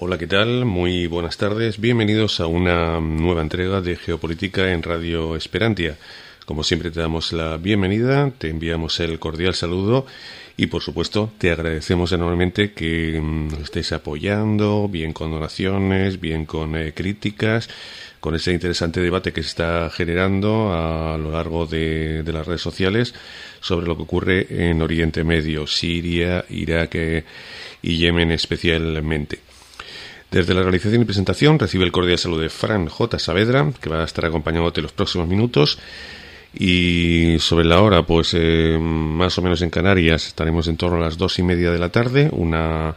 Hola, ¿qué tal? Muy buenas tardes. Bienvenidos a una nueva entrega de Geopolítica en Radio Esperantia. Como siempre te damos la bienvenida, te enviamos el cordial saludo y por supuesto te agradecemos enormemente que nos estéis apoyando, bien con donaciones, bien con críticas, con ese interesante debate que se está generando a lo largo de las redes sociales sobre lo que ocurre en Oriente Medio, Siria, Irak y Yemen especialmente. Desde la realización y presentación recibe el cordial saludo de Fran J. Saavedra, que va a estar acompañándote los próximos minutos. Y sobre la hora, pues más o menos en Canarias, estaremos en torno a las 2:30 de la tarde, una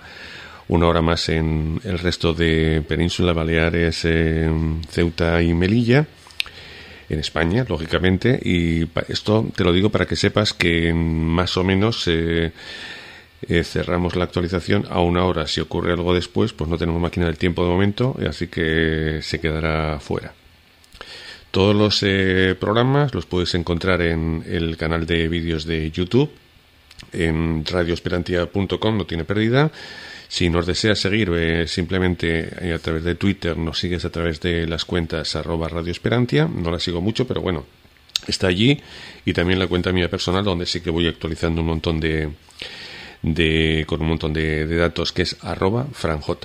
hora más en el resto de Península, Baleares, Ceuta y Melilla, en España, lógicamente. Y esto te lo digo para que sepas que más o menos cerramos la actualización a una hora. Si ocurre algo después, pues no tenemos máquina del tiempo de momento, así que se quedará fuera. Todos los programas los puedes encontrar en el canal de vídeos de YouTube, en radioesperantia.com, no tiene pérdida. Si nos deseas seguir, simplemente a través de Twitter nos sigues a través de las cuentas @radioesperantia. No la sigo mucho, pero bueno, está allí. Y también la cuenta mía personal, donde sí que voy actualizando un montón con un montón de datos, que es @franj.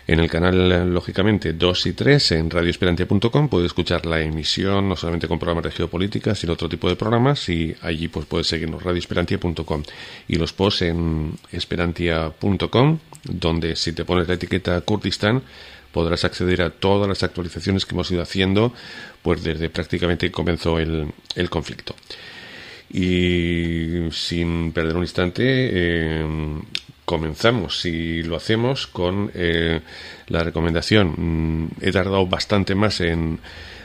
En el canal, lógicamente, 2 y 3 en radioesperantia.com puedes escuchar la emisión, no solamente con programas de geopolítica, sino otro tipo de programas, y allí pues puedes seguirnos, radioesperantia.com, y los posts en esperantia.com, donde si te pones la etiqueta Kurdistán podrás acceder a todas las actualizaciones que hemos ido haciendo pues desde prácticamente que comenzó el conflicto. Y sin perder un instante, comenzamos, y lo hacemos con la recomendación. He tardado bastante más en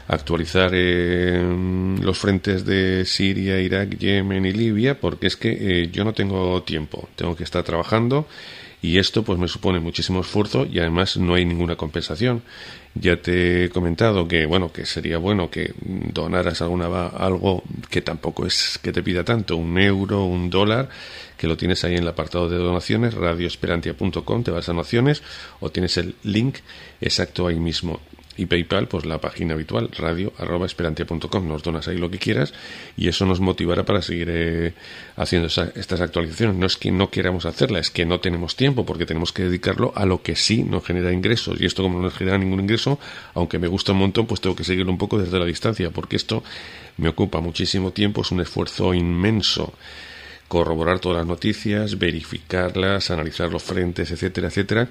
actualizar los frentes de Siria, Irak, Yemen y Libia, porque es que yo no tengo tiempo, tengo que estar trabajando, y esto pues me supone muchísimo esfuerzo y además no hay ninguna compensación. Ya te he comentado que bueno, que sería bueno que donaras algo que tampoco es que te pida tanto, €1, $1, que lo tienes ahí en el apartado de donaciones, radioesperantia.com, te vas a donaciones o tienes el link exacto ahí mismo. Y PayPal, pues la página habitual, radio@esperantia.com, nos donas ahí lo que quieras y eso nos motivará para seguir haciendo estas actualizaciones. No es que no queramos hacerla, es que no tenemos tiempo, porque tenemos que dedicarlo a lo que sí nos genera ingresos, y esto, como no nos genera ningún ingreso, aunque me gusta un montón, pues tengo que seguirlo un poco desde la distancia, porque esto me ocupa muchísimo tiempo, es un esfuerzo inmenso corroborar todas las noticias, verificarlas, analizar los frentes, etcétera, etcétera.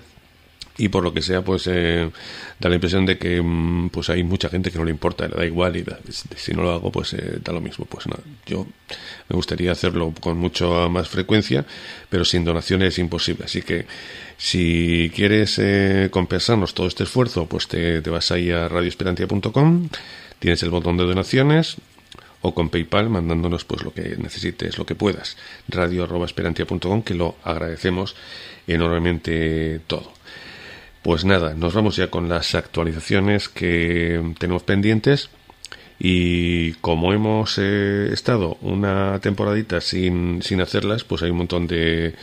Y por lo que sea, pues da la impresión de que pues hay mucha gente que no le importa, le da igual, y si no lo hago, pues da lo mismo. Pues nada, yo me gustaría hacerlo con mucha más frecuencia, pero sin donaciones es imposible. Así que si quieres compensarnos todo este esfuerzo, pues te vas ahí a radioesperantia.com, tienes el botón de donaciones, o con PayPal mandándonos pues lo que necesites, lo que puedas, radio@esperantia.com, que lo agradecemos enormemente todo. Pues nada, nos vamos ya con las actualizaciones que tenemos pendientes, y como hemos estado una temporadita sin hacerlas, pues hay un montón de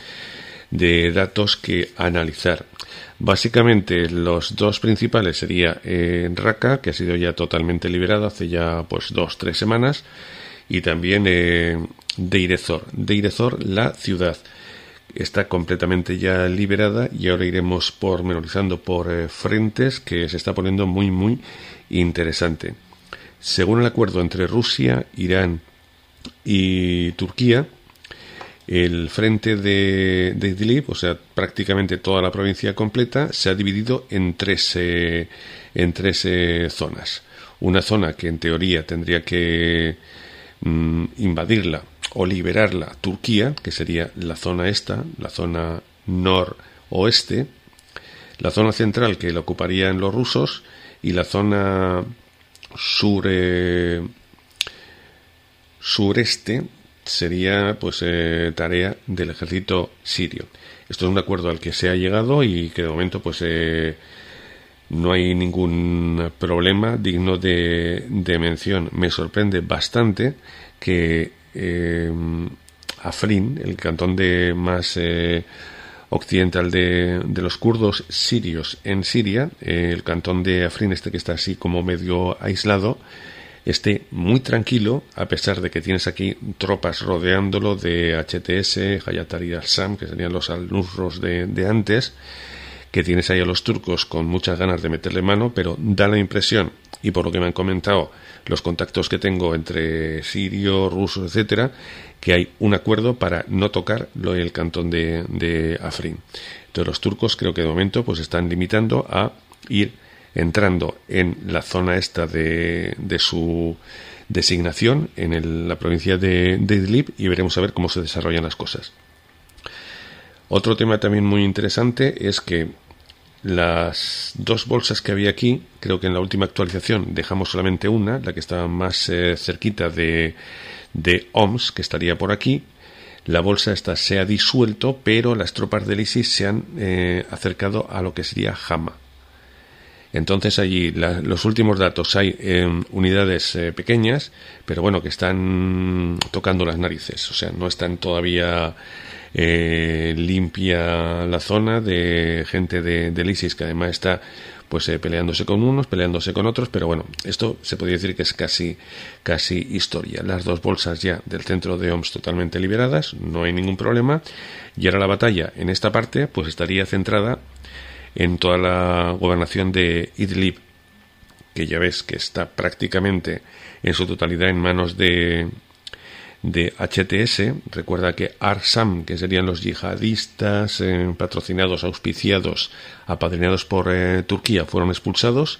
datos que analizar. Básicamente los dos principales sería Raqqa, que ha sido ya totalmente liberado hace ya pues 2-3 semanas, y también Deir ez-Zor, la ciudad, está completamente ya liberada, y ahora iremos pormenorizando por frentes, que se está poniendo muy muy interesante. Según el acuerdo entre Rusia, Irán y Turquía, el frente de Idlib, o sea, prácticamente toda la provincia completa, se ha dividido en tres zonas. Una zona que en teoría tendría que invadirla o liberarla Turquía, que sería la zona esta, la zona noroeste, la zona central, que la ocuparían los rusos, y la zona sureste sería pues tarea del ejército sirio. Esto es un acuerdo al que se ha llegado y que de momento pues no hay ningún problema digno de mención. Me sorprende bastante que Afrin, el cantón de más occidental de los kurdos sirios en Siria, el cantón de Afrin, que está así como medio aislado, esté muy tranquilo, a pesar de que tienes aquí tropas rodeándolo de HTS, Hayat Tahrir al-Sham, que serían los al-Nusros de antes, que tienes ahí a los turcos con muchas ganas de meterle mano, pero da la impresión, y por lo que me han comentado los contactos que tengo entre sirios, rusos, etcétera, que hay un acuerdo para no tocar el cantón de Afrin. Entonces los turcos creo que de momento pues están limitando a ir entrando en la zona esta de su designación en la provincia de Idlib, y veremos a ver cómo se desarrollan las cosas. Otro tema también muy interesante es que las dos bolsas que había aquí, creo que en la última actualización dejamos solamente una, la que estaba más cerquita de Homs, que estaría por aquí. La bolsa esta se ha disuelto, pero las tropas del ISIS se han acercado a lo que sería Hama. Entonces allí los últimos datos hay unidades pequeñas, pero bueno, que están tocando las narices, o sea, no están todavía limpia la zona de gente del ISIS, que además está pues peleándose con unos, peleándose con otros, pero bueno, esto se podría decir que es casi historia. Las dos bolsas ya del centro de Homs totalmente liberadas, no hay ningún problema, y ahora la batalla en esta parte pues estaría centrada en toda la gobernación de Idlib, que ya ves que está prácticamente en su totalidad en manos de HTS. Recuerda que Arsam, que serían los yihadistas patrocinados, auspiciados, apadrinados por Turquía, fueron expulsados,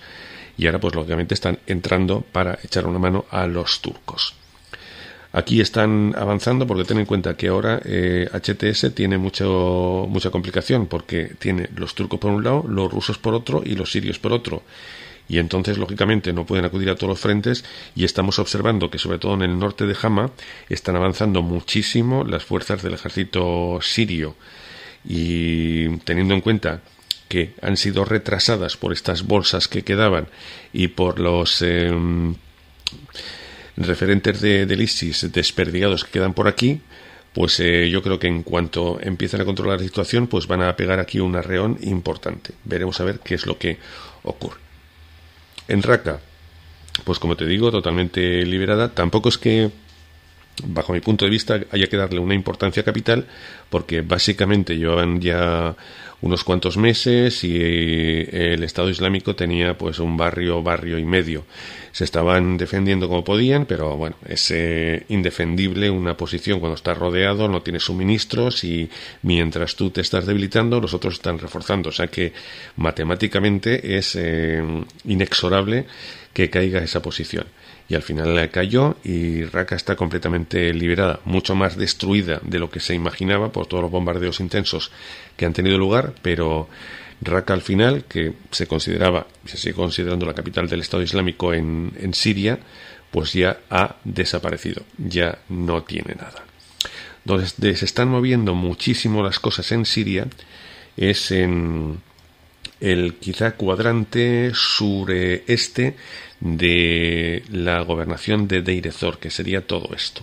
y ahora pues lógicamente están entrando para echar una mano a los turcos. Aquí están avanzando porque ten en cuenta que ahora HTS tiene mucha complicación, porque tiene los turcos por un lado, los rusos por otro y los sirios por otro. Y entonces, lógicamente, no pueden acudir a todos los frentes, y estamos observando que, sobre todo en el norte de Hama, están avanzando muchísimo las fuerzas del ejército sirio. Y teniendo en cuenta que han sido retrasadas por estas bolsas que quedaban y por los referentes del ISIS desperdigados que quedan por aquí, pues yo creo que en cuanto empiecen a controlar la situación, pues van a pegar aquí un arreón importante. Veremos a ver qué es lo que ocurre. En Raqqa, pues como te digo, totalmente liberada. Tampoco es que, bajo mi punto de vista, haya que darle una importancia capital, porque básicamente llevaban ya unos cuantos meses y el Estado Islámico tenía pues un barrio y medio. Se estaban defendiendo como podían, pero bueno, es indefendible una posición cuando estás rodeado, no tienes suministros, y mientras tú te estás debilitando, los otros están reforzando. O sea que matemáticamente es inexorable que caiga esa posición. Y al final cayó, y Raqqa está completamente liberada, mucho más destruida de lo que se imaginaba por todos los bombardeos intensos que han tenido lugar, pero Raqqa al final, que se consideraba, se sigue considerando la capital del Estado Islámico en Siria, pues ya ha desaparecido, ya no tiene nada. Donde se están moviendo muchísimo las cosas en Siria es en el quizá cuadrante sureste de la gobernación de Deir ez-Zor, que sería todo esto.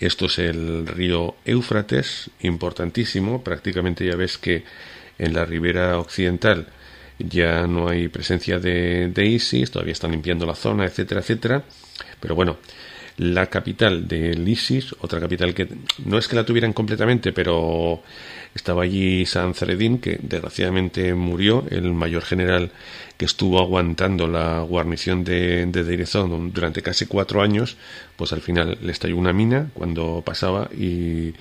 Esto es el río Éufrates, importantísimo. Prácticamente ya ves que en la ribera occidental ya no hay presencia de ISIS, todavía están limpiando la zona, etcétera, etcétera. Pero bueno, la capital del ISIS, otra capital que no es que la tuvieran completamente, pero estaba allí Sanzaredin, que desgraciadamente murió, el mayor general que estuvo aguantando la guarnición de Deir ez-Zor durante casi 4 años, pues al final le estalló una mina cuando pasaba y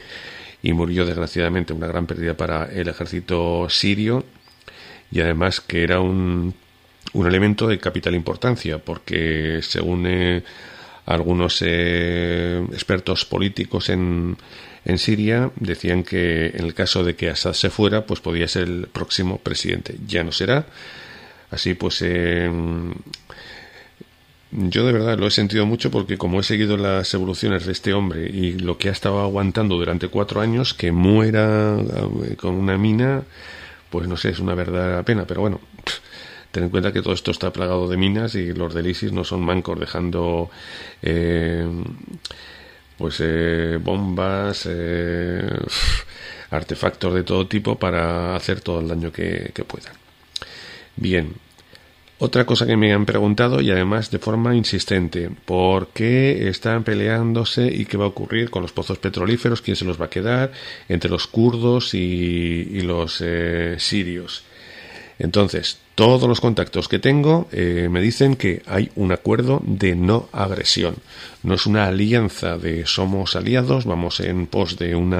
murió desgraciadamente. Una gran pérdida para el ejército sirio, y además que era un elemento de capital importancia, porque según algunos expertos políticos en Siria decían que en el caso de que Assad se fuera, pues podía ser el próximo presidente. Ya no será. Así pues, yo de verdad lo he sentido mucho, porque como he seguido las evoluciones de este hombre y lo que ha estado aguantando durante 4 años, que muera con una mina, pues no sé, es una verdadera pena. Pero bueno, ten en cuenta que todo esto está plagado de minas, y los del ISIS no son mancos dejando bombas. artefactos de todo tipo para hacer todo el daño que puedan. Bien. Otra cosa que me han preguntado, y además de forma insistente: ¿por qué están peleándose y qué va a ocurrir con los pozos petrolíferos? ¿Quién se los va a quedar entre los kurdos y los sirios? Entonces, todos los contactos que tengo me dicen que hay un acuerdo de no agresión. No es una alianza de somos aliados, vamos en pos de un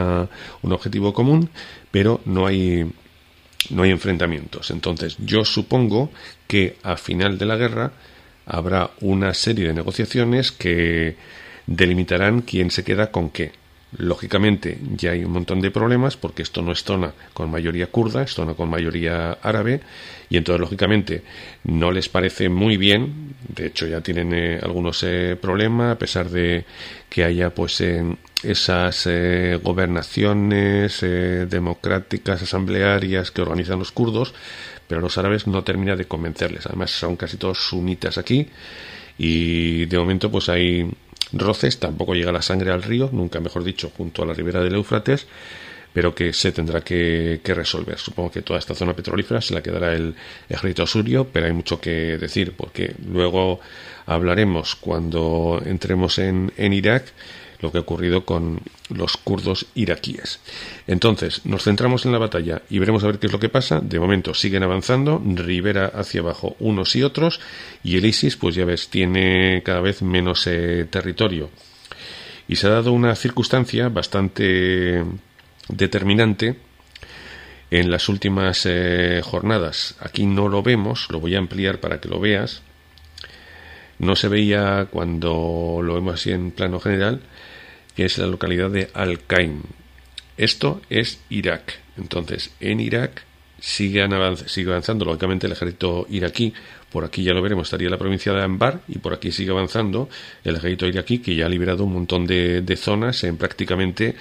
objetivo común, pero no hay enfrentamientos. Entonces, yo supongo que a final de la guerra habrá una serie de negociaciones que delimitarán quién se queda con qué. Lógicamente, ya hay un montón de problemas porque esto no es zona con mayoría kurda, es zona con mayoría árabe, y entonces, lógicamente, no les parece muy bien. De hecho, ya tienen algunos problemas, a pesar de que haya pues esas gobernaciones democráticas, asamblearias que organizan los kurdos, pero a los árabes no termina de convencerles. Además, son casi todos sunitas aquí, y de momento pues hay roces. Tampoco llega la sangre al río, nunca mejor dicho, junto a la ribera del Éufrates, pero que se tendrá que resolver. Supongo que toda esta zona petrolífera se la quedará el ejército sirio, pero hay mucho que decir, porque luego hablaremos, cuando entremos en Irak, lo que ha ocurrido con los kurdos iraquíes. Entonces, nos centramos en la batalla y veremos a ver qué es lo que pasa. De momento siguen avanzando, ribera hacia abajo unos y otros, y el ISIS, pues ya ves, tiene cada vez menos territorio. Y se ha dado una circunstancia bastante determinante en las últimas jornadas. Aquí no lo vemos, lo voy a ampliar para que lo veas. No se veía cuando lo vemos así en plano general, que es la localidad de Al-Qaim. Esto es Irak. Entonces, en Irak sigue avanzando, lógicamente, el ejército iraquí. Por aquí ya lo veremos, estaría la provincia de Anbar, y por aquí sigue avanzando el ejército iraquí, que ya ha liberado un montón de zonas. En prácticamente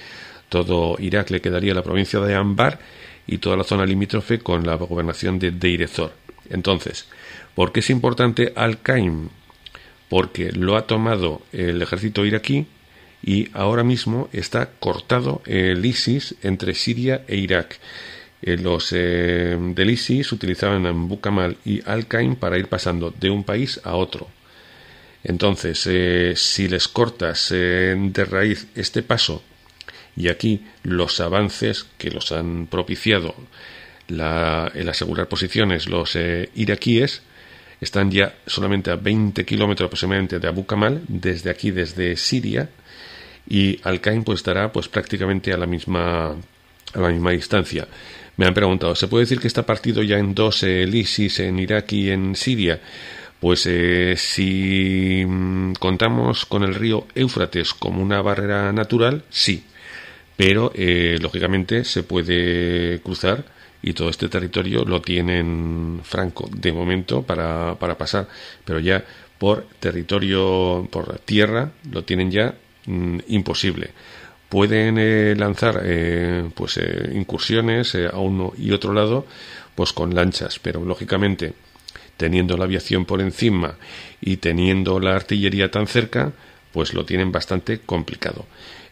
todo Irak le quedaría la provincia de Anbar y toda la zona limítrofe con la gobernación de Deir ez-Zor. Entonces, ¿por qué es importante Al-Qaim? Porque lo ha tomado el ejército iraquí, y ahora mismo está cortado el ISIS entre Siria e Irak. Los del ISIS utilizaban Abu Kamal y Al-Qaim para ir pasando de un país a otro. Entonces, si les cortas de raíz este paso, y aquí los avances que los han propiciado el asegurar posiciones los iraquíes, están ya solamente a 20 kilómetros aproximadamente de Abu Kamal, desde aquí, desde Siria, y Al-Qaim pues estará pues prácticamente a la misma distancia. Me han preguntado, ¿se puede decir que está partido ya en dos el ISIS en Irak y en Siria? Pues si contamos con el río Éufrates como una barrera natural, sí, pero lógicamente se puede cruzar, y todo este territorio lo tienen franco de momento para pasar, pero ya por territorio, por tierra, lo tienen ya imposible. Pueden lanzar incursiones a uno y otro lado pues con lanchas, pero lógicamente, teniendo la aviación por encima y teniendo la artillería tan cerca, pues lo tienen bastante complicado.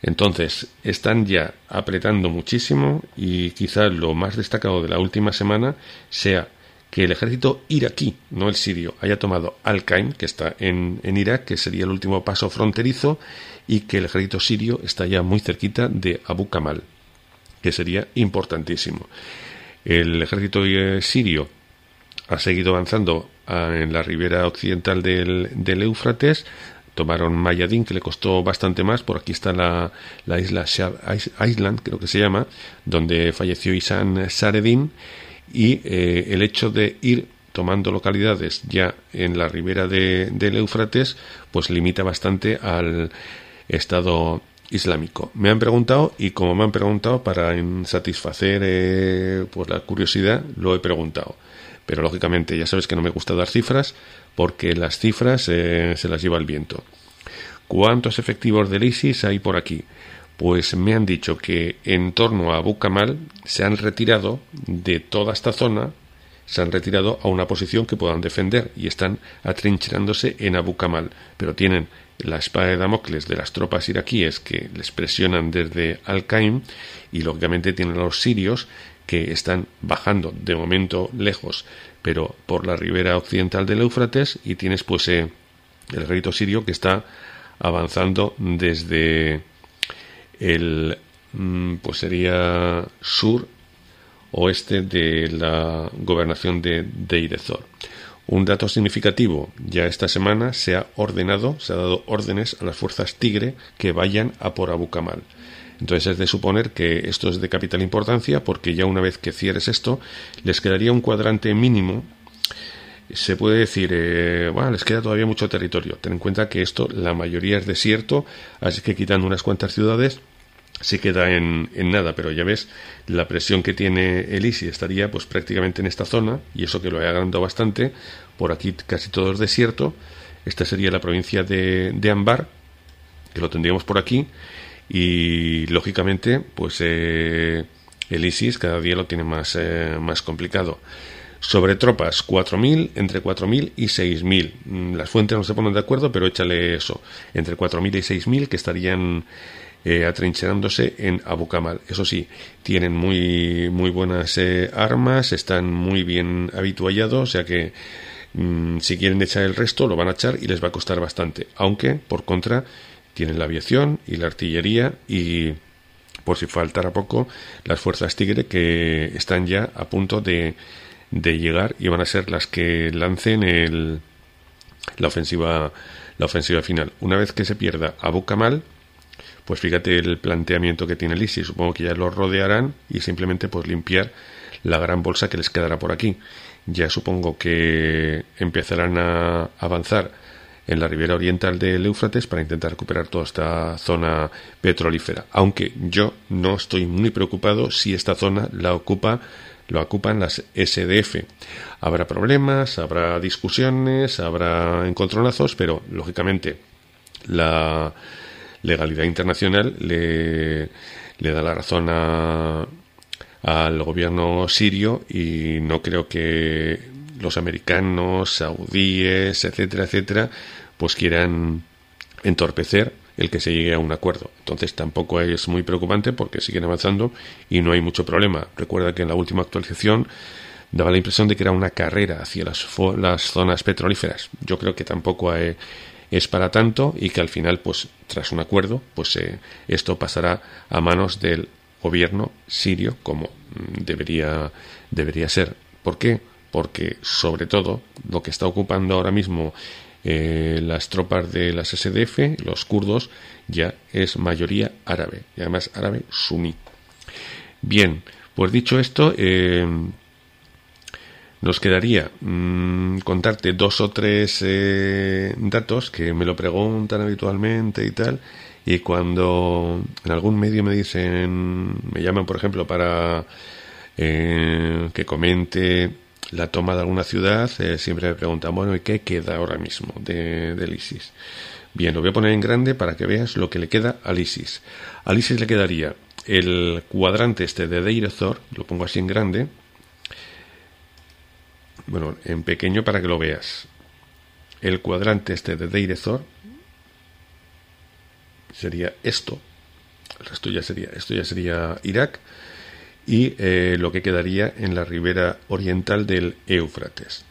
Entonces, están ya apretando muchísimo, y quizás lo más destacado de la última semana sea que el ejército iraquí, no el sirio, haya tomado Al-Qaim, que está en Irak, que sería el último paso fronterizo, y que el ejército sirio está ya muy cerquita de Abu Kamal, que sería importantísimo. El ejército sirio ha seguido avanzando en la ribera occidental del Éufrates. Tomaron Mayadin, que le costó bastante más. Por aquí está la isla Shah Island, creo que se llama, donde falleció Isam Sareddin, y el hecho de ir tomando localidades ya en la ribera del Éufrates pues limita bastante al Estado Islámico. Me han preguntado, y como me han preguntado, para satisfacer pues la curiosidad, lo he preguntado. Pero lógicamente ya sabes que no me gusta dar cifras, porque las cifras se las lleva el viento. ¿Cuántos efectivos del ISIS hay por aquí? Pues me han dicho que en torno a Abu Kamal se han retirado de toda esta zona se han retirado a una posición que puedan defender y están atrincherándose en Abu Kamal, pero tienen la espada de Damocles de las tropas iraquíes que les presionan desde Al-Qaim, y lógicamente tienen a los sirios que están bajando de momento lejos, pero por la ribera occidental del Éufrates, y tienes pues el ejército sirio que está avanzando desde el pues sería sur oeste de la gobernación de Deir ez-Zor. Un dato significativo: ya esta semana se ha dado órdenes a las fuerzas Tigre que vayan a por Abu Kamal. Entonces es de suponer que esto es de capital importancia, porque ya una vez que cierres esto, les quedaría un cuadrante mínimo. Se puede decir, bueno, les queda todavía mucho territorio. Ten en cuenta que esto, la mayoría es desierto, así que quitando unas cuantas ciudades, se queda en nada, pero ya ves, la presión que tiene el ISIS estaría pues prácticamente en esta zona, y eso que lo he agrandado bastante. Por aquí casi todo es desierto. Esta sería la provincia de Anbar, que lo tendríamos por aquí, y lógicamente pues el ISIS cada día lo tiene más complicado. Sobre tropas, 4.000, entre 4.000 y 6.000. Las fuentes no se ponen de acuerdo, pero échale eso, entre 4.000 y 6.000 que estarían atrincherándose en Abu Kamal. Eso sí, tienen muy buenas armas, están muy bien habituallados, o sea que si quieren echar el resto lo van a echar y les va a costar bastante, aunque por contra tienen la aviación y la artillería, y por si faltara poco, las fuerzas Tigre, que están ya a punto de llegar y van a ser las que lancen la ofensiva final. Una vez que se pierda Abu Kamal, pues fíjate el planteamiento que tiene el ISIS. Supongo que ya lo rodearán y simplemente pues limpiar la gran bolsa que les quedará por aquí. Ya supongo que empezarán a avanzar en la ribera oriental del Éufrates para intentar recuperar toda esta zona petrolífera, aunque yo no estoy muy preocupado si esta zona lo ocupan las SDF. Habrá problemas, habrá discusiones, habrá encontronazos, pero lógicamente la legalidad internacional le da la razón al gobierno sirio, y no creo que los americanos, saudíes, etcétera, pues quieran entorpecer el que se llegue a un acuerdo. Entonces tampoco es muy preocupante, porque siguen avanzando y no hay mucho problema. Recuerda que en la última actualización daba la impresión de que era una carrera hacia las zonas petrolíferas. Yo creo que tampoco es para tanto, y que al final, pues tras un acuerdo, pues esto pasará a manos del gobierno sirio, como debería ser. ¿Por qué? Porque sobre todo lo que está ocupando ahora mismo las tropas de las SDF, los kurdos, ya es mayoría árabe, y además árabe suní. Bien, pues dicho esto, nos quedaría contarte 2 o 3 datos que me lo preguntan habitualmente y tal, y cuando en algún medio me llaman por ejemplo para que comente la toma de alguna ciudad, siempre me preguntan, bueno, ¿y qué queda ahora mismo del ISIS? Bien, lo voy a poner en grande para que veas lo que le queda al ISIS. Al ISIS le quedaría el cuadrante este de Deir ez-Zor, lo pongo así en grande, bueno, en pequeño para que lo veas. El cuadrante este de Deir ez-Zor sería esto. Esto ya sería Irak, y lo que quedaría en la ribera oriental del Éufrates.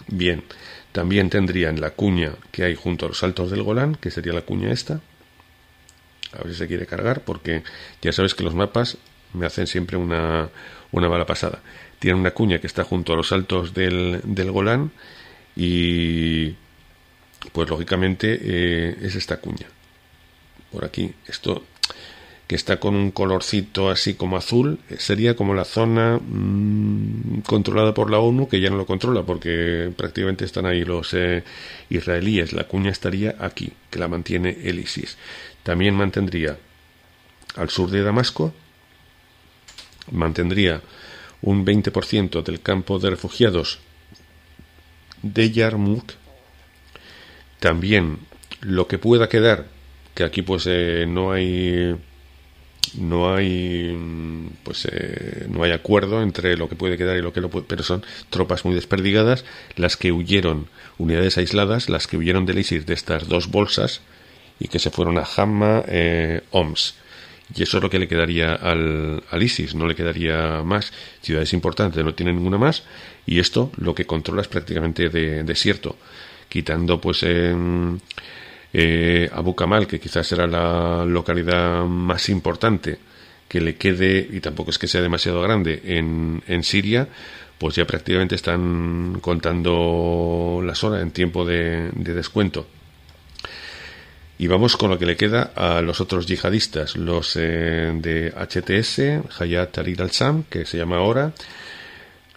Bien, también tendrían la cuña que hay junto a los altos del Golán, que sería la cuña esta. A ver si se quiere cargar, porque ya sabes que los mapas me hacen siempre una mala pasada. Tienen una cuña que está junto a los altos del Golán, y pues lógicamente es esta cuña. Por aquí, esto que está con un colorcito así como azul, sería como la zona controlada por la ONU, que ya no lo controla porque prácticamente están ahí los israelíes. La cuña estaría aquí, que la mantiene el ISIS. También mantendría al sur de Damasco, mantendría un 20% del campo de refugiados de Yarmouk. También lo que pueda quedar, que aquí pues no hay no hay no hay acuerdo entre lo que puede quedar y lo que no puede, pero son tropas muy desperdigadas las que huyeron, unidades aisladas, las que huyeron del ISIS de estas dos bolsas y que se fueron a Hama, Homs. Y eso es lo que le quedaría al ISIS, no le quedaría más. Ciudades importantes no tienen ninguna más, y esto lo que controla es prácticamente desierto, quitando pues Abu Kamal, que quizás será la localidad más importante que le quede, y tampoco es que sea demasiado grande, en Siria, pues ya prácticamente están contando las horas en tiempo de descuento. Y vamos con lo que le queda a los otros yihadistas, los de HTS, Hayat Tahrir al-Sham, que se llama ahora,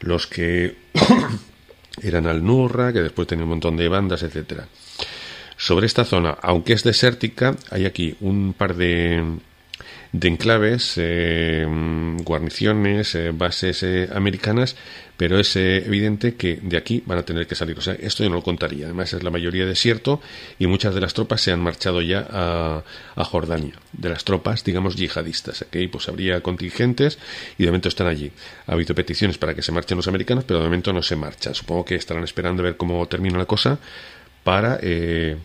los que eran al-Nusra, que después tenía un montón de bandas, etcétera. Sobre esta zona, aunque es desértica, hay aquí un par de enclaves, guarniciones, bases americanas, pero es evidente que de aquí van a tener que salir. O sea, esto yo no lo contaría. Además, es la mayoría desierto y muchas de las tropas se han marchado ya a Jordania. De las tropas, digamos, yihadistas. Aquí pues habría contingentes y de momento están allí. Ha habido peticiones para que se marchen los americanos, pero de momento no se marchan. Supongo que estarán esperando a ver cómo termina la cosa para en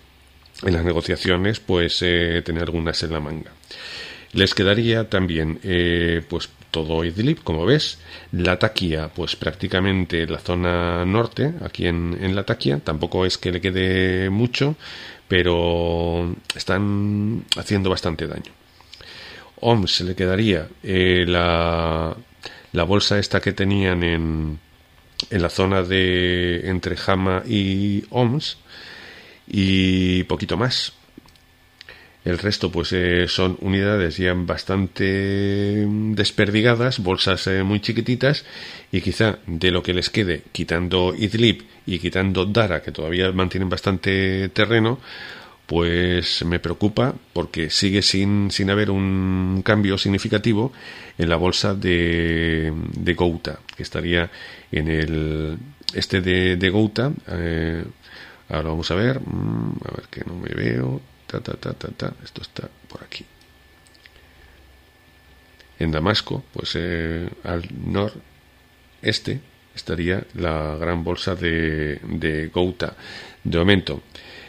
las negociaciones pues tener algunas en la manga. Les quedaría también pues todo Idlib, como ves, Latakia, pues prácticamente la zona norte, aquí en Latakia, tampoco es que le quede mucho, pero están haciendo bastante daño. Homs le quedaría la bolsa esta que tenían en la zona de entre Hama y Homs, y poquito más. El resto pues son unidades ya bastante desperdigadas, bolsas muy chiquititas, y quizá de lo que les quede, quitando Idlib y quitando Dara, que todavía mantienen bastante terreno, pues me preocupa porque sigue sin haber un cambio significativo en la bolsa de Ghouta, que estaría en el este de Ghouta. Ahora vamos a ver que no me veo. Esto está por aquí. En Damasco, pues al noreste estaría la gran bolsa de Ghouta. De momento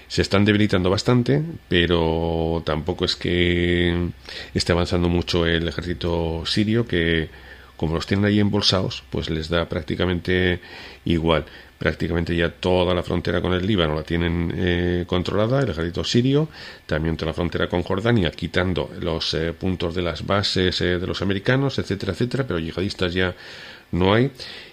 se están debilitando bastante, pero tampoco es que esté avanzando mucho el ejército sirio, que como los tienen ahí embolsados, pues les da prácticamente igual. Prácticamente ya toda la frontera con el Líbano la tienen controlada, el ejército sirio, también toda la frontera con Jordania, quitando los puntos de las bases de los americanos, etcétera, etcétera, pero yihadistas ya no hay.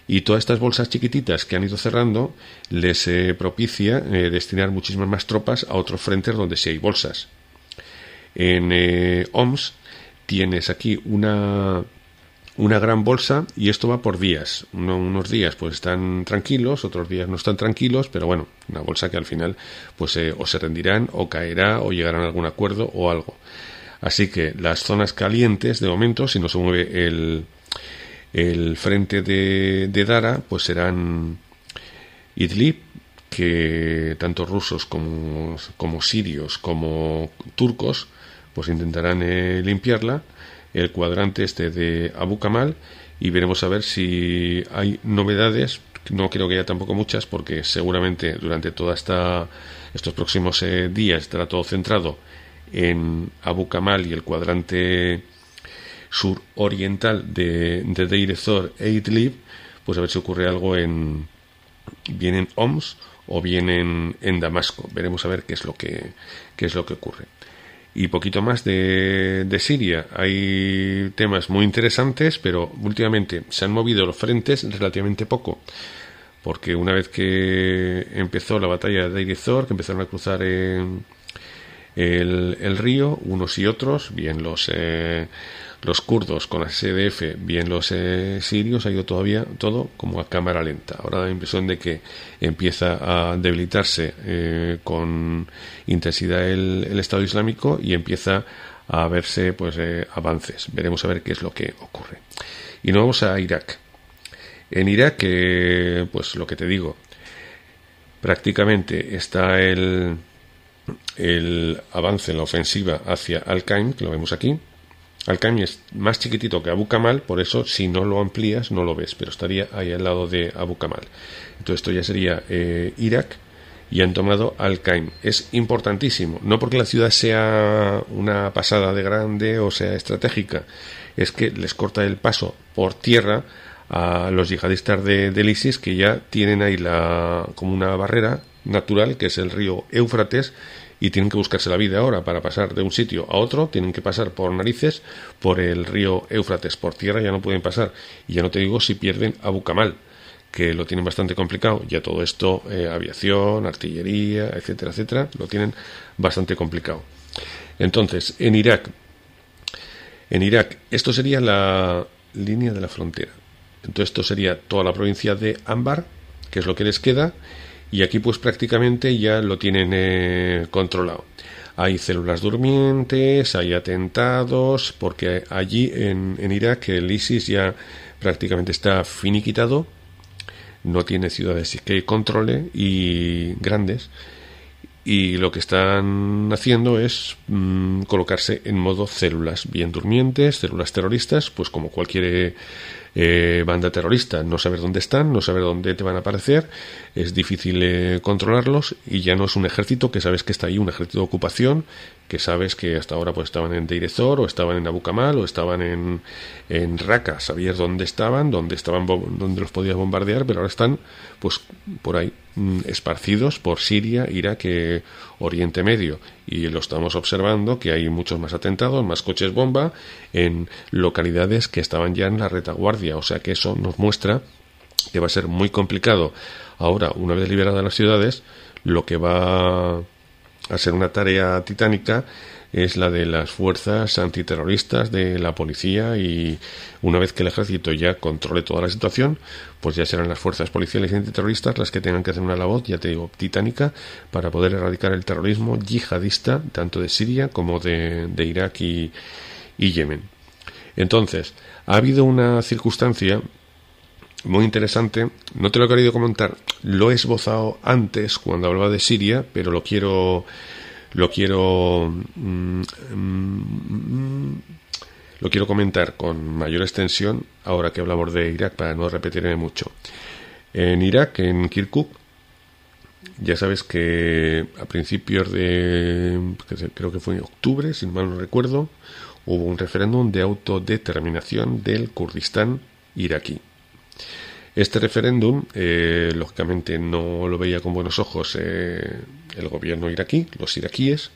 Y todas estas bolsas chiquititas que han ido cerrando les propicia destinar muchísimas más tropas a otros frentes donde sí hay bolsas. En Homs tienes aquí una gran bolsa, y esto va por días. Unos días pues están tranquilos, otros días no están tranquilos, pero bueno, una bolsa que al final pues o se rendirán, o caerá, o llegarán a algún acuerdo o algo. Así que las zonas calientes, de momento, si no se mueve el frente de Dara, pues serán Idlib, que tanto rusos como sirios como turcos pues intentarán limpiarla, el cuadrante este de Abu Kamal, y veremos a ver si hay novedades. No creo que haya tampoco muchas, porque seguramente durante toda estos próximos días estará todo centrado en Abu Kamal y el cuadrante suroriental de Deir ez-Zor e Idlib, pues a ver si ocurre algo bien en Homs o bien en Damasco. Veremos a ver qué es lo que ocurre. Y poquito más de Siria. Hay temas muy interesantes, pero últimamente se han movido los frentes relativamente poco, porque una vez que empezó la batalla de Deir ez-Zor, que empezaron a cruzar el río, unos y otros, bien los kurdos con la SDF, bien los sirios, ha ido todavía todo como a cámara lenta. Ahora da la impresión de que empieza a debilitarse con intensidad el Estado Islámico, y empieza a verse pues avances. Veremos a ver qué es lo que ocurre. Y nos vamos a Irak. En Irak, pues lo que te digo, prácticamente está el avance en la ofensiva hacia Al-Qaim, que lo vemos aquí. Al-Qaim es más chiquitito que Abu Kamal, por eso si no lo amplías no lo ves, pero estaría ahí al lado de Abu Kamal. Entonces esto ya sería Irak, y han tomado Al-Qaim. Es importantísimo, no porque la ciudad sea una pasada de grande o sea estratégica, es que les corta el paso por tierra a los yihadistas del ISIS, que ya tienen ahí como una barrera natural, que es el río Éufrates, y tienen que buscarse la vida ahora para pasar de un sitio a otro, tienen que pasar por narices por el río Éufrates. Por tierra ya no pueden pasar, y ya no te digo si pierden Abu Kamal, que lo tienen bastante complicado. Ya todo esto, aviación, artillería, etcétera, etcétera, lo tienen bastante complicado. Entonces, en Irak, esto sería la línea de la frontera. Entonces esto sería toda la provincia de Anbar, que es lo que les queda, y aquí pues prácticamente ya lo tienen controlado. Hay células durmientes, hay atentados, porque allí en Irak el ISIS ya prácticamente está finiquitado, no tiene ciudades que controle y grandes, y lo que están haciendo es colocarse en modo células bien durmientes, células terroristas, pues como cualquier banda terrorista, no saber dónde están, no saber dónde te van a aparecer, es difícil controlarlos, y ya no es un ejército que sabes que está ahí, un ejército de ocupación que sabes que hasta ahora pues estaban en Deir ez-Zor, o estaban en Abu Kamal, o estaban en Raqqa, sabías dónde estaban, dónde los podías bombardear, pero ahora están pues por ahí esparcidos por Siria, Irak, Oriente Medio, y lo estamos observando que hay muchos más atentados, más coches bomba en localidades que estaban ya en la retaguardia, o sea que eso nos muestra que va a ser muy complicado ahora, una vez liberadas las ciudades. Lo que va a ser una tarea titánica es la de las fuerzas antiterroristas de la policía, y una vez que el ejército ya controle toda la situación, pues ya serán las fuerzas policiales y antiterroristas las que tengan que hacer una labor, ya te digo, titánica, para poder erradicar el terrorismo yihadista tanto de Siria como de Irak y Yemen. Entonces, ha habido una circunstancia muy interesante, no te lo he querido comentar, lo he esbozado antes cuando hablaba de Siria, pero lo quiero comentar con mayor extensión ahora que hablamos de Irak, para no repetirme mucho. En Irak, en Kirkuk, ya sabes que a principios creo que fue en octubre, si mal no recuerdo, hubo un referéndum de autodeterminación del Kurdistán iraquí. Este referéndum, lógicamente, no lo veía con buenos ojos el gobierno iraquí, los iraquíes,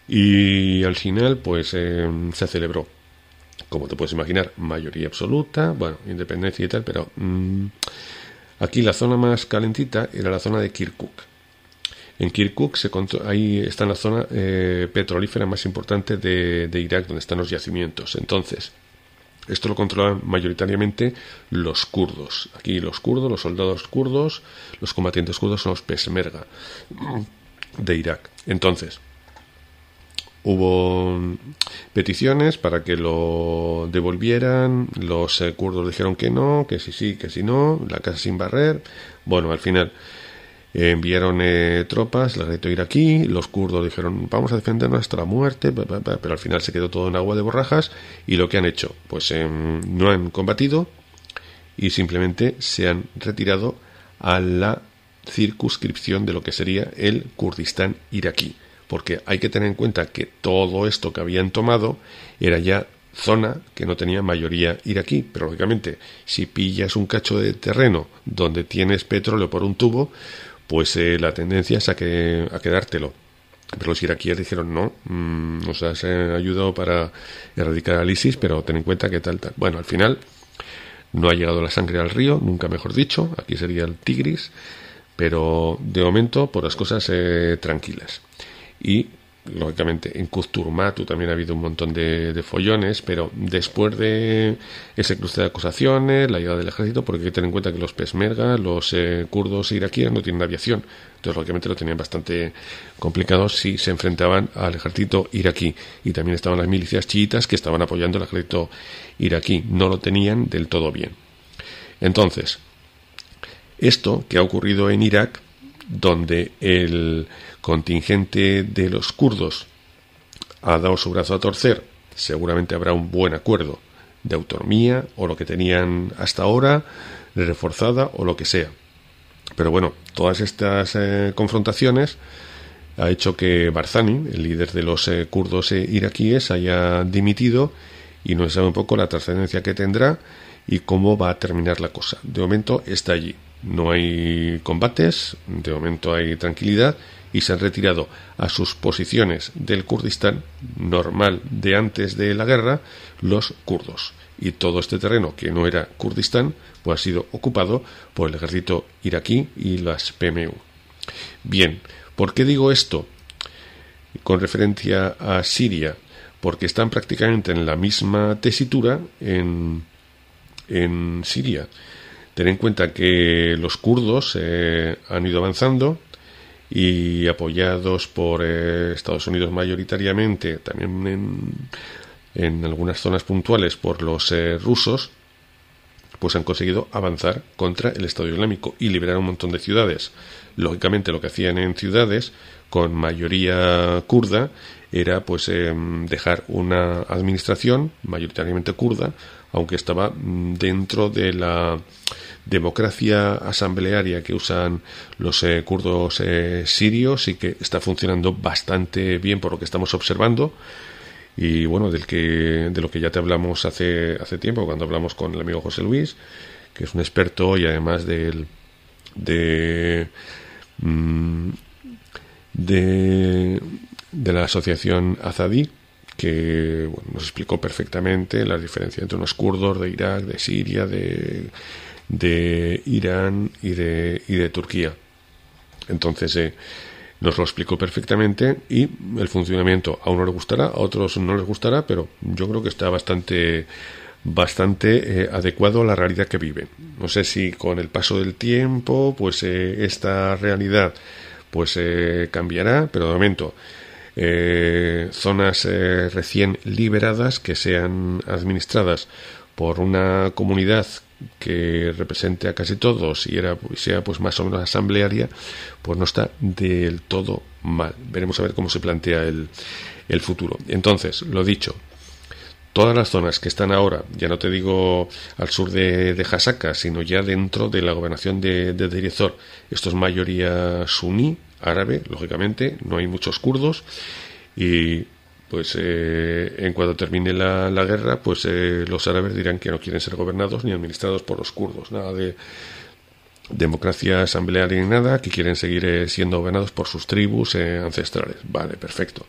y al final pues se celebró, como te puedes imaginar, mayoría absoluta, bueno, independencia y tal, pero aquí la zona más calentita era la zona de Kirkuk. En Kirkuk ahí está la zona petrolífera más importante de Irak, donde están los yacimientos. Entonces, esto lo controlan mayoritariamente los kurdos. Aquí los kurdos, los soldados kurdos, los combatientes kurdos son los Peshmerga de Irak. Entonces, hubo peticiones para que lo devolvieran, los kurdos dijeron que no, que sí, que sí no, la casa sin barrer. Bueno, al final enviaron tropas, el ejército iraquí, los kurdos dijeron vamos a defendernos hasta la muerte, pero al final se quedó todo en agua de borrajas, y lo que han hecho, pues no han combatido y simplemente se han retirado a la circunscripción de lo que sería el Kurdistán iraquí, porque hay que tener en cuenta que todo esto que habían tomado era ya zona que no tenía mayoría iraquí, pero lógicamente si pillas un cacho de terreno donde tienes petróleo por un tubo, pues la tendencia es a quedártelo. Pero los iraquíes dijeron no, nos has ayudado para erradicar al ISIS, pero ten en cuenta que tal. Bueno, al final no ha llegado la sangre al río, nunca mejor dicho, aquí sería el Tigris, pero de momento por las cosas tranquilas. Y lógicamente en Kuzturmatu también ha habido un montón de follones, pero después de ese cruce de acusaciones, la llegada del ejército, porque hay que tener en cuenta que los Peshmerga, los kurdos iraquíes no tienen aviación, entonces lógicamente lo tenían bastante complicado si se enfrentaban al ejército iraquí, y también estaban las milicias chiitas que estaban apoyando al ejército iraquí, no lo tenían del todo bien. Entonces, esto que ha ocurrido en Irak, donde el contingente de los kurdos ha dado su brazo a torcer seguramente habrá un buen acuerdo de autonomía o lo que tenían hasta ahora, reforzada o lo que sea. Pero bueno, todas estas confrontaciones ha hecho que Barzani, el líder de los kurdos iraquíes, haya dimitido y no se sabe un poco la trascendencia que tendrá y cómo va a terminar la cosa. De momento está allí. No hay combates, de momento hay tranquilidad y se han retirado a sus posiciones del Kurdistán normal de antes de la guerra los kurdos. Y todo este terreno que no era Kurdistán pues ha sido ocupado por el ejército iraquí y las PMU. Bien, ¿por qué digo esto con referencia a Siria? Porque están prácticamente en la misma tesitura en Siria. Ten en cuenta que los kurdos han ido avanzando y apoyados por Estados Unidos mayoritariamente, también en algunas zonas puntuales por los rusos, pues han conseguido avanzar contra el Estado Islámico y liberar un montón de ciudades. Lógicamente lo que hacían en ciudades con mayoría kurda era pues dejar una administración mayoritariamente kurda, aunque estaba dentro de la democracia asamblearia que usan los kurdos sirios y que está funcionando bastante bien por lo que estamos observando. Y bueno, de lo que ya te hablamos hace tiempo, cuando hablamos con el amigo José Luis, que es un experto y además de la asociación Azadi, que bueno, nos explicó perfectamente las diferencias entre unos kurdos de Irak, de Siria, de Irán y de Turquía. Entonces nos lo explicó perfectamente y el funcionamiento a uno le gustará, a otros no les gustará, pero yo creo que está bastante adecuado a la realidad que viven. No sé si con el paso del tiempo pues esta realidad pues cambiará, pero de momento zonas recién liberadas que sean administradas por una comunidad que represente a casi todos y sea pues más o menos asamblearia, pues no está del todo mal. Veremos a ver cómo se plantea el futuro. Entonces, lo dicho, todas las zonas que están ahora, ya no te digo al sur de Hasaka, sino ya dentro de la gobernación de Deir ez-Zor, esto es mayoría suní, árabe, lógicamente, no hay muchos kurdos, y pues en cuanto termine la guerra, pues los árabes dirán que no quieren ser gobernados ni administrados por los kurdos, nada de democracia asamblearia ni nada, que quieren seguir siendo gobernados por sus tribus ancestrales. Vale, perfecto.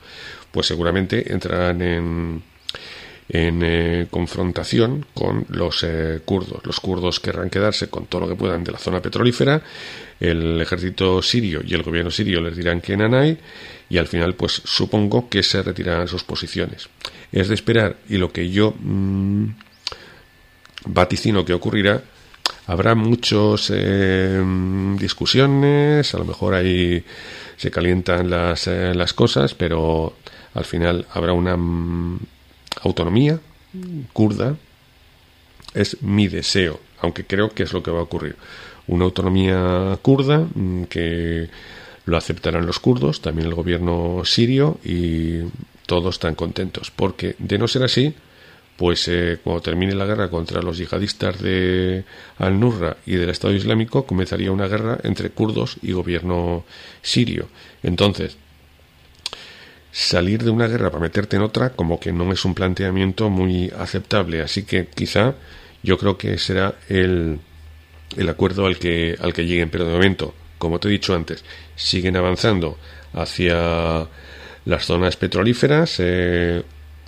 Pues seguramente entrarán en confrontación con los kurdos. Los kurdos querrán quedarse con todo lo que puedan de la zona petrolífera, el ejército sirio y el gobierno sirio les dirán que nanay, y al final pues supongo que se retirarán sus posiciones. Es de esperar, y lo que yo vaticino que ocurrirá, habrá muchas discusiones, a lo mejor ahí se calientan las cosas, pero al final habrá una autonomía kurda. Es mi deseo, aunque creo que es lo que va a ocurrir. Una autonomía kurda que lo aceptarán los kurdos, también el gobierno sirio, y todos están contentos, porque de no ser así, pues cuando termine la guerra contra los yihadistas de Al-Nusra y del Estado Islámico, comenzaría una guerra entre kurdos y gobierno sirio. Entonces, salir de una guerra para meterte en otra como que no es un planteamiento muy aceptable, así que quizá yo creo que será el acuerdo al que lleguen, pero de momento, como te he dicho antes, siguen avanzando hacia las zonas petrolíferas,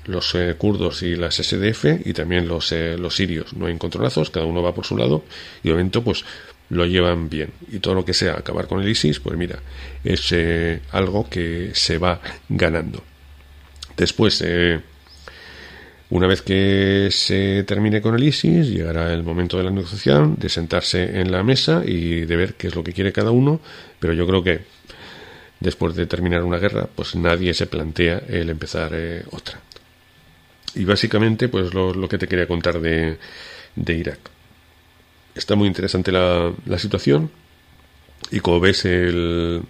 los kurdos y las SDF, y también los sirios. No hay encontronazos, cada uno va por su lado, y de momento pues lo llevan bien. Y todo lo que sea acabar con el ISIS, pues mira, es algo que se va ganando. Después, una vez que se termine con el ISIS, llegará el momento de la negociación, de sentarse en la mesa y de ver qué es lo que quiere cada uno, pero yo creo que después de terminar una guerra, pues nadie se plantea el empezar otra. Y básicamente, pues lo que te quería contar de Irak. Está muy interesante la situación. Y como ves, el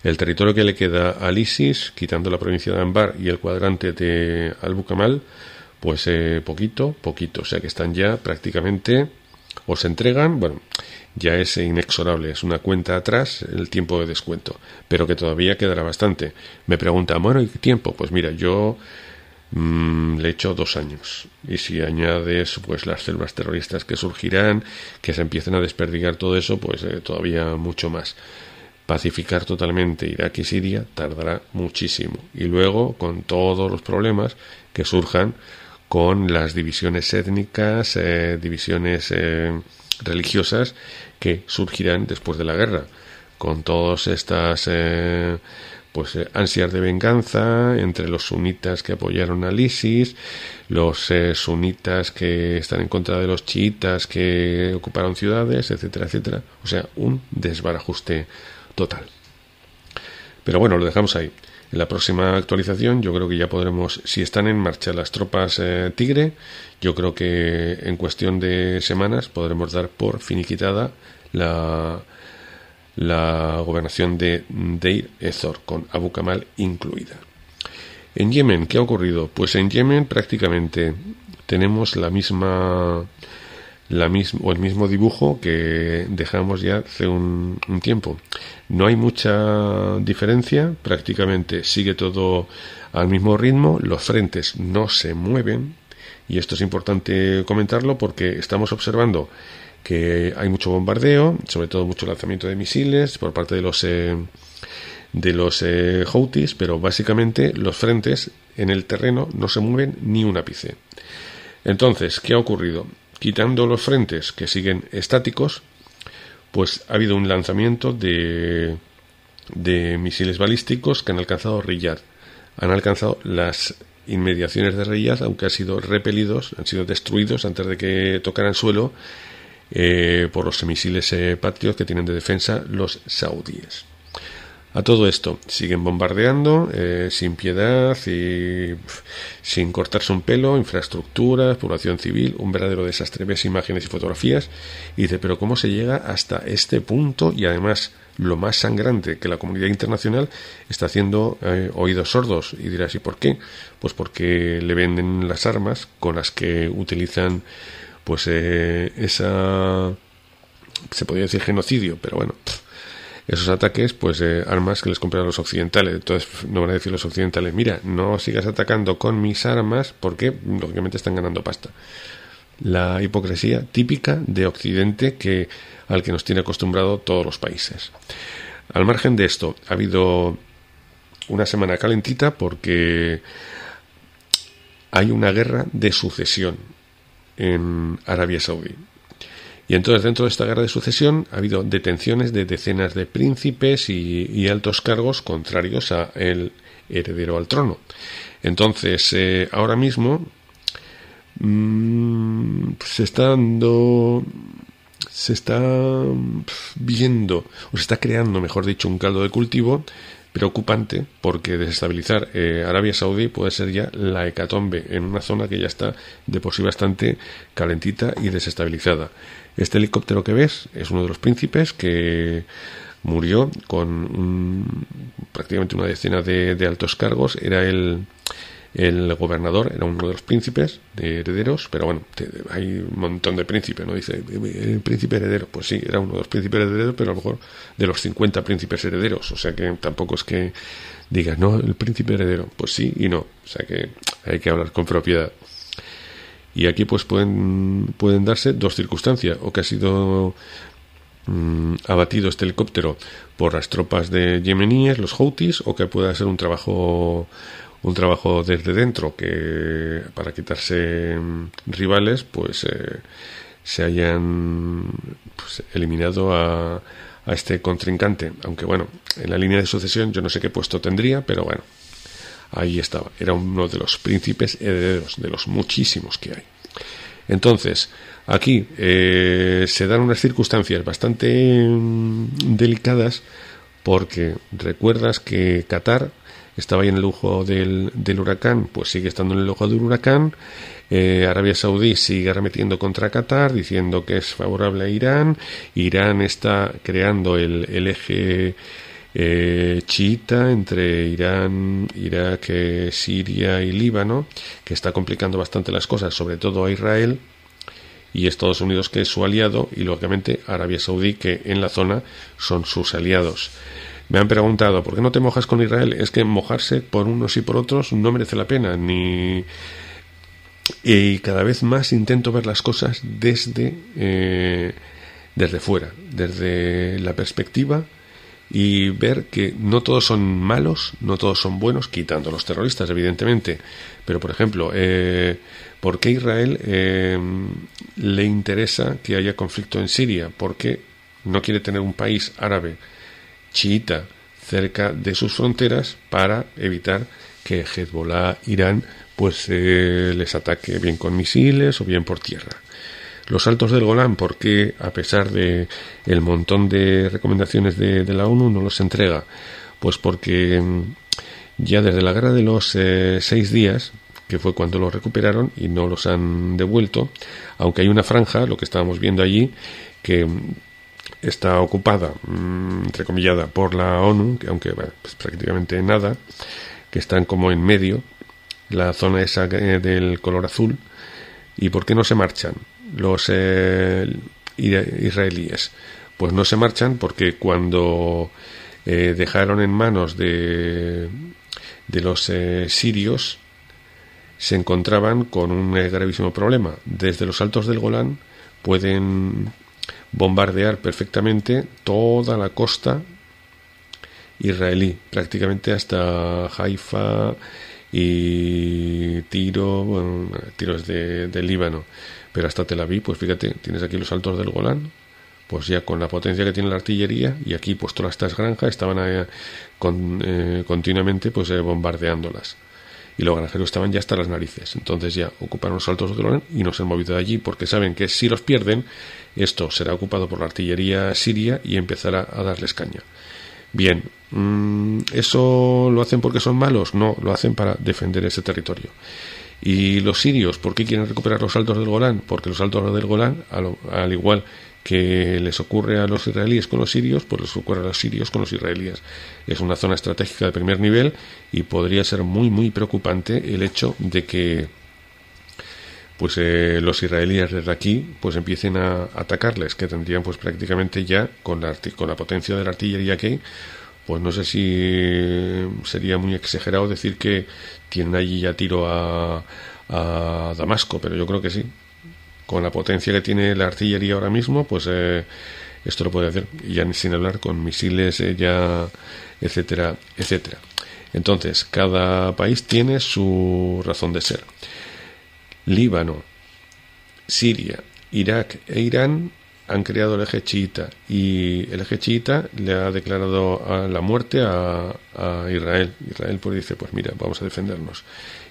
territorio que le queda al ISIS, quitando la provincia de Anbar y el cuadrante de Al-Bukamal, pues poquito. O sea que están ya prácticamente, o se entregan, bueno, ya es inexorable, es una cuenta atrás el tiempo de descuento, pero que todavía quedará bastante. Me preguntan, bueno, ¿y qué tiempo? Pues mira, yo le echo 2 años, y si añades pues las células terroristas que surgirán, que se empiecen a desperdigar todo eso, pues todavía mucho más. Pacificar totalmente Irak y Siria tardará muchísimo, y luego con todos los problemas que surjan con las divisiones étnicas, divisiones religiosas que surgirán después de la guerra, con todas estas ansias de venganza entre los sunitas que apoyaron al ISIS, los sunitas que están en contra de los chiitas que ocuparon ciudades, etcétera, etcétera. O sea, un desbarajuste total. Pero bueno, lo dejamos ahí. En la próxima actualización yo creo que ya podremos, si están en marcha las tropas Tigre, yo creo que en cuestión de semanas podremos dar por finiquitada la gobernación de Deir ez-Zor, con Abu Kamal incluida. En Yemen, ¿qué ha ocurrido? Pues en Yemen prácticamente tenemos el mismo dibujo que dejamos ya hace un tiempo. No hay mucha diferencia, prácticamente sigue todo al mismo ritmo, los frentes no se mueven, y esto es importante comentarlo porque estamos observando que hay mucho bombardeo, sobre todo mucho lanzamiento de misiles por parte de los Houthis, pero básicamente los frentes en el terreno no se mueven ni un ápice. Entonces, ¿qué ha ocurrido? Quitando los frentes que siguen estáticos, pues ha habido un lanzamiento de misiles balísticos que han alcanzado Riyadh. Han alcanzado las inmediaciones de Riyadh, aunque han sido repelidos, han sido destruidos antes de que tocaran suelo por los misiles Patriot que tienen de defensa los saudíes. A todo esto siguen bombardeando sin piedad y sin cortarse un pelo, infraestructuras, población civil, un verdadero desastre. Ves imágenes y fotografías y dice, pero ¿cómo se llega hasta este punto? Y además lo más sangrante, que la comunidad internacional está haciendo oídos sordos. Y dirás, ¿y por qué? Pues porque le venden las armas con las que utilizan pues esa, se podría decir genocidio, pero bueno, esos ataques, pues armas que les compran los occidentales. Entonces no van a decir los occidentales, mira, no sigas atacando con mis armas porque lógicamente están ganando pasta. La hipocresía típica de Occidente al que nos tiene acostumbrado todos los países. Al margen de esto, ha habido una semana calentita porque hay una guerra de sucesión en Arabia Saudí. Y entonces dentro de esta guerra de sucesión ha habido detenciones de decenas de príncipes y altos cargos contrarios a el heredero al trono. Entonces ahora mismo se está viendo, o se está creando, mejor dicho, un caldo de cultivo preocupante, porque desestabilizar Arabia Saudí puede ser ya la hecatombe en una zona que ya está de por sí bastante calentita y desestabilizada. Este helicóptero que ves es uno de los príncipes que murió con prácticamente una decena de altos cargos. Era el gobernador, era uno de los príncipes de herederos, pero bueno, hay un montón de príncipes, ¿no? Dice, el príncipe heredero, pues sí, era uno de los príncipes herederos, pero a lo mejor de los 50 príncipes herederos, o sea que tampoco es que digas, no, el príncipe heredero, pues sí y no, o sea que hay que hablar con propiedad. Y aquí pues pueden darse dos circunstancias, o que ha sido abatido este helicóptero por las tropas de yemeníes, los Houthis, o que pueda ser un trabajo desde dentro, que para quitarse rivales pues se hayan eliminado a este contrincante, aunque bueno, en la línea de sucesión yo no sé qué puesto tendría, pero bueno, ahí estaba, era uno de los príncipes herederos, de los muchísimos que hay. Entonces aquí se dan unas circunstancias bastante delicadas, porque recuerdas que Qatar estaba ahí en el ojo del huracán, pues sigue estando en el ojo del huracán. Arabia Saudí sigue arremetiendo contra Qatar, diciendo que es favorable a Irán. Irán está creando el eje chiita entre Irán, Irak, Siria y Líbano, que está complicando bastante las cosas, sobre todo a Israel, y Estados Unidos, que es su aliado, y lógicamente Arabia Saudí, que en la zona son sus aliados. Me han preguntado, ¿por qué no te mojas con Israel? Es que mojarse por unos y por otros no merece la pena, y cada vez más intento ver las cosas desde fuera, desde la perspectiva, y ver que no todos son malos, no todos son buenos, quitando a los terroristas, evidentemente. Pero, por ejemplo, ¿por qué Israel le interesa que haya conflicto en Siria? ¿Por qué no quiere tener un país árabe chiita cerca de sus fronteras para evitar que Hezbollah, Irán, pues les ataque bien con misiles o bien por tierra? Los Altos del Golán, ¿por qué, a pesar de el montón de recomendaciones de la ONU, no los entrega? Pues porque ya desde la guerra de los 6 días, que fue cuando los recuperaron y no los han devuelto, aunque hay una franja, lo que estábamos viendo allí, que está ocupada, entrecomillada, por la ONU, que aunque pues prácticamente nada, que están como en medio, la zona esa del color azul. ¿Y por qué no se marchan los israelíes? Pues no se marchan porque cuando dejaron en manos de los sirios, se encontraban con un gravísimo problema. Desde los Altos del Golán pueden bombardear perfectamente toda la costa israelí, prácticamente hasta Haifa y tiros de Líbano, pero hasta Tel Aviv. Pues fíjate, tienes aquí los Altos del Golán, pues ya con la potencia que tiene la artillería, y aquí pues todas estas granjas estaban continuamente pues bombardeándolas, y los granjeros estaban ya hasta las narices. Entonces ya ocuparon los Altos del Golán y no se han movido de allí, porque saben que si los pierden, esto será ocupado por la artillería siria y empezará a darles caña. Bien, ¿eso lo hacen porque son malos? No, lo hacen para defender ese territorio. ¿Y los sirios por qué quieren recuperar los Altos del Golán? Porque los Altos del Golán, al igual que les ocurre a los israelíes con los sirios, pues les ocurre a los sirios con los israelíes. Es una zona estratégica de primer nivel, y podría ser muy, muy preocupante el hecho de que pues los israelíes desde aquí pues empiecen a atacarles, que tendrían pues prácticamente ya con la potencia de la artillería que hay, pues no sé si sería muy exagerado decir que tienen allí ya tiro a Damasco, pero yo creo que sí. Con la potencia que tiene la artillería ahora mismo, pues esto lo puede hacer, y ya sin hablar con misiles ya, etcétera, etcétera. Entonces, cada país tiene su razón de ser. Líbano, Siria, Irak e Irán han creado el eje chiita, y el eje chiita le ha declarado la muerte a Israel. Israel pues dice, pues mira, vamos a defendernos.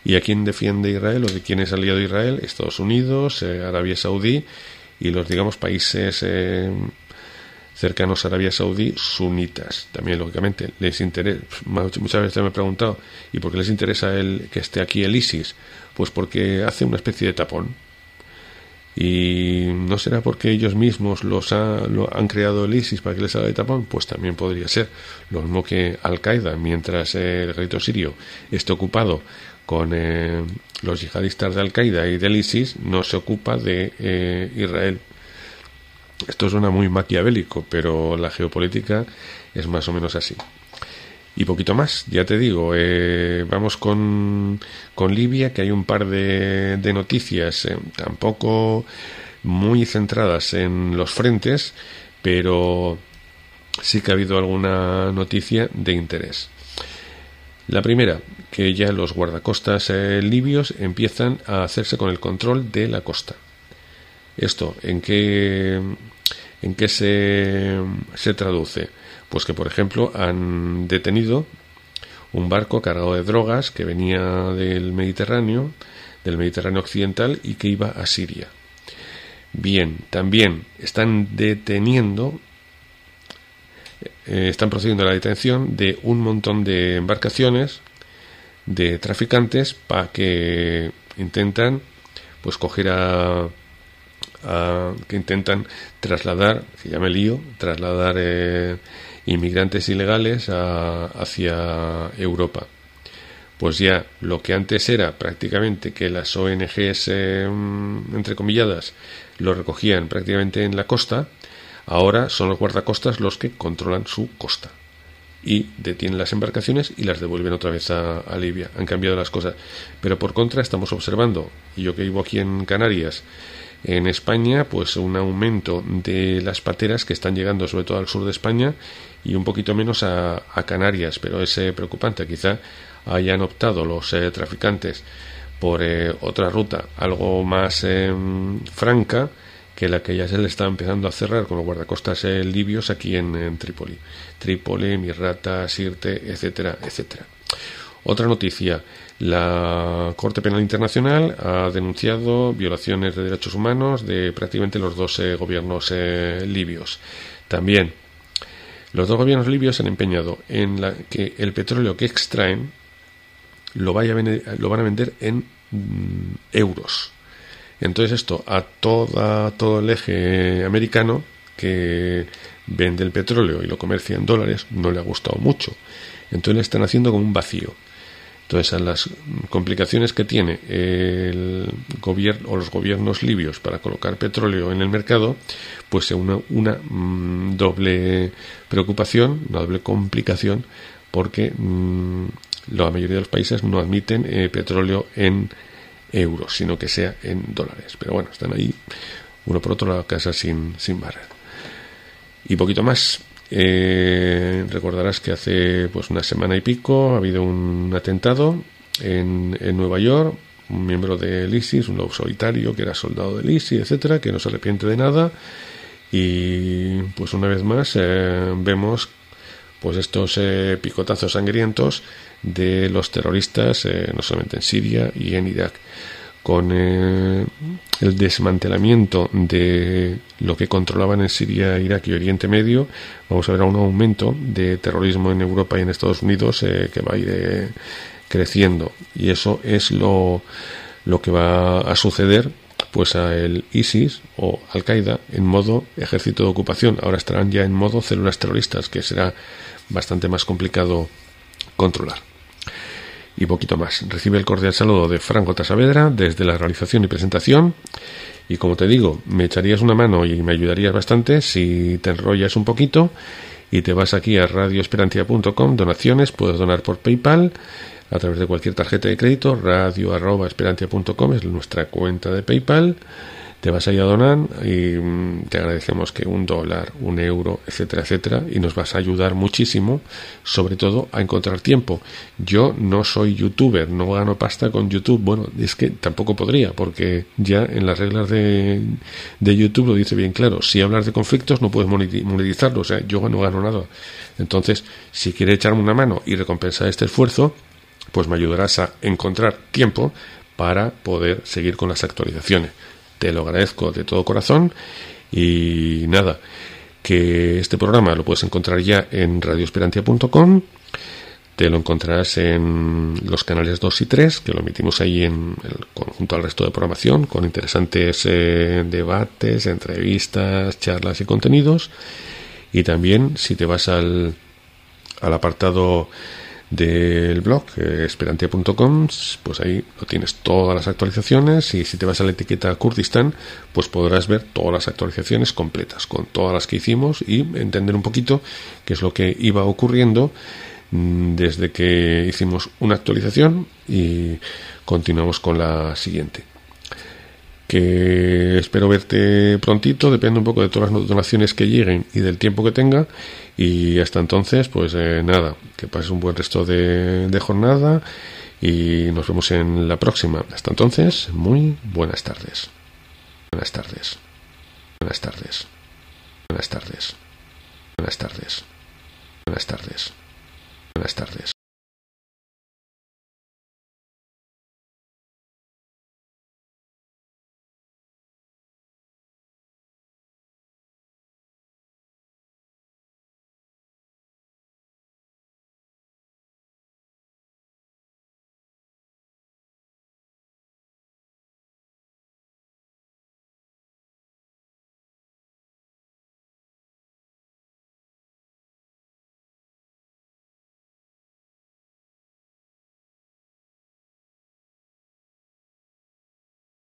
¿Y a quién defiende Israel, o de quién es aliado Israel? Estados Unidos, Arabia Saudí y los, digamos, países cercanos a Arabia Saudí, sunitas. También, lógicamente, les interesa. Muchas veces me he preguntado, ¿y por qué les interesa que esté aquí el ISIS? Pues porque hace una especie de tapón. ¿Y no será porque ellos mismos lo han creado el ISIS para que les haga de tapón? Pues también podría ser. Lo mismo que Al-Qaeda, mientras el ejército sirio esté ocupado con los yihadistas de Al-Qaeda y del ISIS, no se ocupa de Israel. Esto suena muy maquiavélico, pero la geopolítica es más o menos así. Y poquito más, ya te digo, vamos con Libia, que hay un par de noticias, tampoco muy centradas en los frentes, pero sí que ha habido alguna noticia de interés. La primera, que ya los guardacostas libios empiezan a hacerse con el control de la costa. ¿Esto en qué se traduce? Pues que, por ejemplo, han detenido un barco cargado de drogas que venía del Mediterráneo occidental, y que iba a Siria. Bien, también están procediendo a la detención de un montón de embarcaciones de traficantes para que intentan pues coger que intentan trasladar, que ya me lío, trasladar inmigrantes ilegales hacia Europa. Pues ya lo que antes era prácticamente que las ONGs, entrecomilladas, lo recogían prácticamente en la costa, ahora son los guardacostas los que controlan su costa y detienen las embarcaciones y las devuelven otra vez a Libia. Han cambiado las cosas, pero por contra estamos observando, y yo que vivo aquí en Canarias, en España, pues un aumento de las pateras que están llegando sobre todo al sur de España y un poquito menos a Canarias, pero es preocupante. Quizá hayan optado los traficantes por otra ruta algo más franca que la que ya se le está empezando a cerrar con los guardacostas libios aquí en Trípoli, Misrata, Sirte, etcétera, etcétera. Otra noticia: la Corte Penal Internacional ha denunciado violaciones de derechos humanos de prácticamente los dos gobiernos libios. También los dos gobiernos libios se han empeñado en que el petróleo que extraen lo van a vender en euros. Entonces esto a todo el eje americano, que vende el petróleo y lo comercia en dólares, no le ha gustado mucho. Entonces le están haciendo como un vacío. Entonces, a las complicaciones que tiene el gobierno o los gobiernos libios para colocar petróleo en el mercado, pues se une una doble preocupación, una doble complicación, porque la mayoría de los países no admiten petróleo en euros, sino que sea en dólares. Pero bueno, están ahí uno por otro, la casa sin barrer. Y poquito más. Recordarás que hace pues una semana y pico ha habido un atentado en Nueva York. Un miembro del ISIS, un lobo solitario que era soldado del ISIS, etcétera, que no se arrepiente de nada. Y pues una vez más vemos pues estos picotazos sangrientos de los terroristas, no solamente en Siria y en Irak, con el desmantelamiento de lo que controlaban en Siria, Irak y Oriente Medio. Vamos a ver un aumento de terrorismo en Europa y en Estados Unidos que va a ir creciendo, y eso es lo que va a suceder pues a el ISIS o Al-Qaeda en modo ejército de ocupación. Ahora estarán ya en modo células terroristas, que será bastante más complicado controlar. Y poquito más. Recibe el cordial saludo de Franco Saavedra desde la realización y presentación. Y como te digo, me echarías una mano y me ayudarías bastante si te enrollas un poquito y te vas aquí a radioesperantia.com, donaciones, puedes donar por PayPal a través de cualquier tarjeta de crédito. radio@esperantia.com es nuestra cuenta de PayPal. Te vas ahí a donar y te agradecemos que $1, €1, etcétera, etcétera, y nos vas a ayudar muchísimo, sobre todo a encontrar tiempo. Yo no soy youtuber, no gano pasta con YouTube. Bueno, es que tampoco podría, porque ya en las reglas de YouTube lo dice bien claro: si hablas de conflictos no puedes monetizarlo. O sea, yo no gano nada. Entonces, si quieres echarme una mano y recompensar este esfuerzo, pues me ayudarás a encontrar tiempo para poder seguir con las actualizaciones. Te lo agradezco de todo corazón. Y nada, que este programa lo puedes encontrar ya en radioesperantia.com. Te lo encontrarás en los canales 2 y 3, que lo emitimos ahí junto al resto de programación, con interesantes debates, entrevistas, charlas y contenidos. Y también, si te vas al apartado del blog esperantia.com, pues ahí lo tienes, todas las actualizaciones. Y si te vas a la etiqueta Kurdistán, pues podrás ver todas las actualizaciones completas con todas las que hicimos y entender un poquito qué es lo que iba ocurriendo desde que hicimos una actualización y continuamos con la siguiente. Que espero verte prontito, depende un poco de todas las donaciones que lleguen y del tiempo que tenga. Y hasta entonces, pues nada, que pases un buen resto de jornada y nos vemos en la próxima. Hasta entonces, muy buenas tardes. Buenas tardes. Buenas tardes. Buenas tardes. Buenas tardes. Buenas tardes. Buenas tardes.